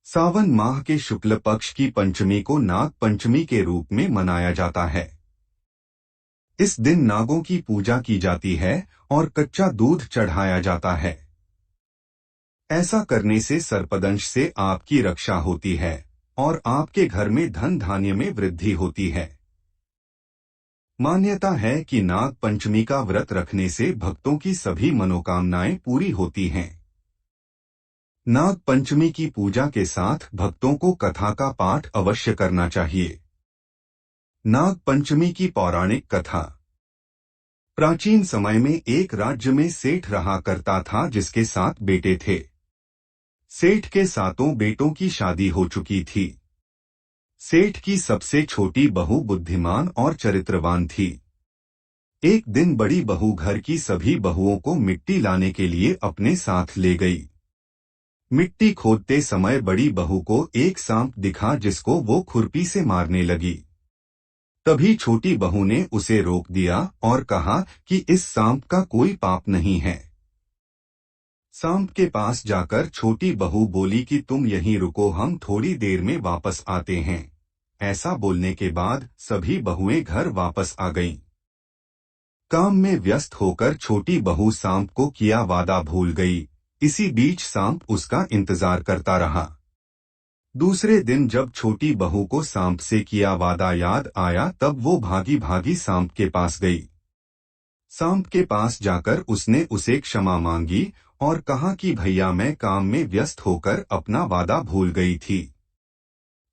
सावन माह के शुक्ल पक्ष की पंचमी को नाग पंचमी के रूप में मनाया जाता है। इस दिन नागों की पूजा की जाती है और कच्चा दूध चढ़ाया जाता है। ऐसा करने से सर्पदंश से आपकी रक्षा होती है और आपके घर में धन धान्य में वृद्धि होती है। मान्यता है कि नाग पंचमी का व्रत रखने से भक्तों की सभी मनोकामनाएं पूरी होती हैं। नाग पंचमी की पूजा के साथ भक्तों को कथा का पाठ अवश्य करना चाहिए। नाग पंचमी की पौराणिक कथा। प्राचीन समय में एक राज्य में सेठ रहा करता था जिसके 7 बेटे थे। सेठ के 7 बेटों की शादी हो चुकी थी। सेठ की सबसे छोटी बहू बुद्धिमान और चरित्रवान थी। एक दिन बड़ी बहू घर की सभी बहुओं को मिट्टी लाने के लिए अपने साथ ले गई। मिट्टी खोदते समय बड़ी बहू को एक सांप दिखा जिसको वो खुरपी से मारने लगी। तभी छोटी बहू ने उसे रोक दिया और कहा कि इस सांप का कोई पाप नहीं है। सांप के पास जाकर छोटी बहू बोली कि तुम यहीं रुको, हम थोड़ी देर में वापस आते हैं। ऐसा बोलने के बाद सभी बहुएं घर वापस आ गईं। काम में व्यस्त होकर छोटी बहू सांप को किया वादा भूल गई। इसी बीच सांप उसका इंतजार करता रहा। दूसरे दिन जब छोटी बहू को सांप से किया वादा याद आया तब वो भागी भागी सांप के पास गई। सांप के पास जाकर उसने उसे क्षमा मांगी और कहा कि भैया मैं काम में व्यस्त होकर अपना वादा भूल गई थी।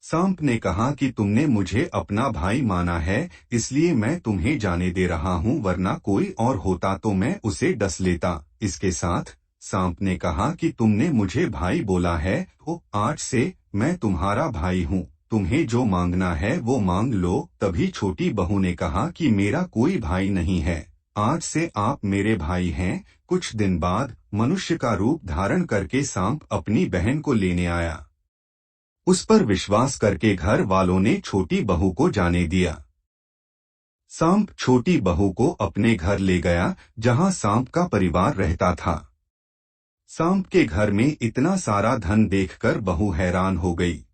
सांप ने कहा कि तुमने मुझे अपना भाई माना है, इसलिए मैं तुम्हें जाने दे रहा हूँ, वरना कोई और होता तो मैं उसे डस लेता। इसके साथ सांप ने कहा कि तुमने मुझे भाई बोला है तो आज से मैं तुम्हारा भाई हूँ, तुम्हें जो मांगना है वो मांग लो। तभी छोटी बहू ने कहा कि मेरा कोई भाई नहीं है, आज से आप मेरे भाई हैं। कुछ दिन बाद मनुष्य का रूप धारण करके सांप अपनी बहन को लेने आया। उस पर विश्वास करके घर वालों ने छोटी बहू को जाने दिया। सांप छोटी बहू को अपने घर ले गया जहां सांप का परिवार रहता था। सांप के घर में इतना सारा धन देखकर बहू हैरान हो गई।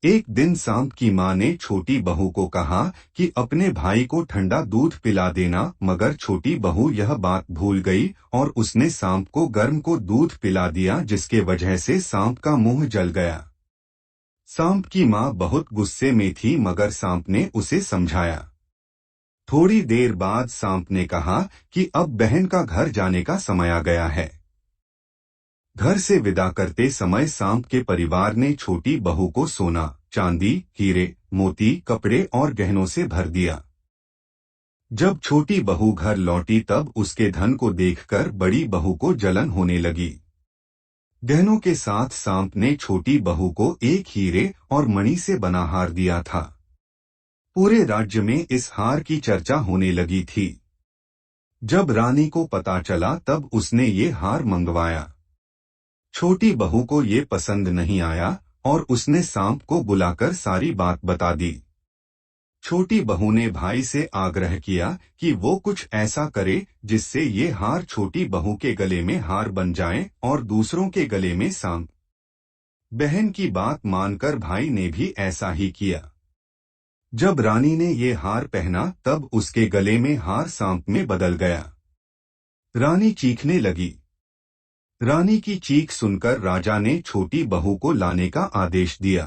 एक दिन सांप की मां ने छोटी बहू को कहा कि अपने भाई को ठंडा दूध पिला देना, मगर छोटी बहू यह बात भूल गई और उसने सांप को गर्म को दूध पिला दिया, जिसके वजह से सांप का मुंह जल गया। सांप की मां बहुत गुस्से में थी मगर सांप ने उसे समझाया। थोड़ी देर बाद सांप ने कहा कि अब बहन का घर जाने का समय आ गया है। घर से विदा करते समय सांप के परिवार ने छोटी बहू को सोना, चांदी, हीरे, मोती, कपड़े और गहनों से भर दिया। जब छोटी बहू घर लौटी तब उसके धन को देखकर बड़ी बहू को जलन होने लगी। गहनों के साथ सांप ने छोटी बहू को एक हीरे और मणि से बना हार दिया था। पूरे राज्य में इस हार की चर्चा होने लगी थी। जब रानी को पता चला तब उसने ये हार मंगवाया। छोटी बहू को ये पसंद नहीं आया और उसने सांप को बुलाकर सारी बात बता दी। छोटी बहू ने भाई से आग्रह किया कि वो कुछ ऐसा करे जिससे ये हार छोटी बहू के गले में हार बन जाए और दूसरों के गले में सांप। बहन की बात मानकर भाई ने भी ऐसा ही किया। जब रानी ने ये हार पहना तब उसके गले में हार सांप में बदल गया। रानी चीखने लगी। रानी की चीख सुनकर राजा ने छोटी बहू को लाने का आदेश दिया।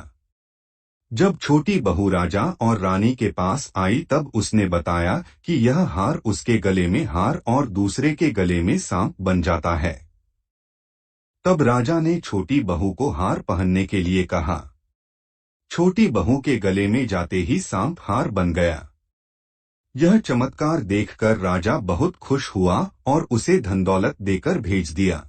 जब छोटी बहू राजा और रानी के पास आई तब उसने बताया कि यह हार उसके गले में हार और दूसरे के गले में सांप बन जाता है। तब राजा ने छोटी बहू को हार पहनने के लिए कहा। छोटी बहू के गले में जाते ही सांप हार बन गया। यह चमत्कार देखकर राजा बहुत खुश हुआ और उसे धन दौलत देकर भेज दिया।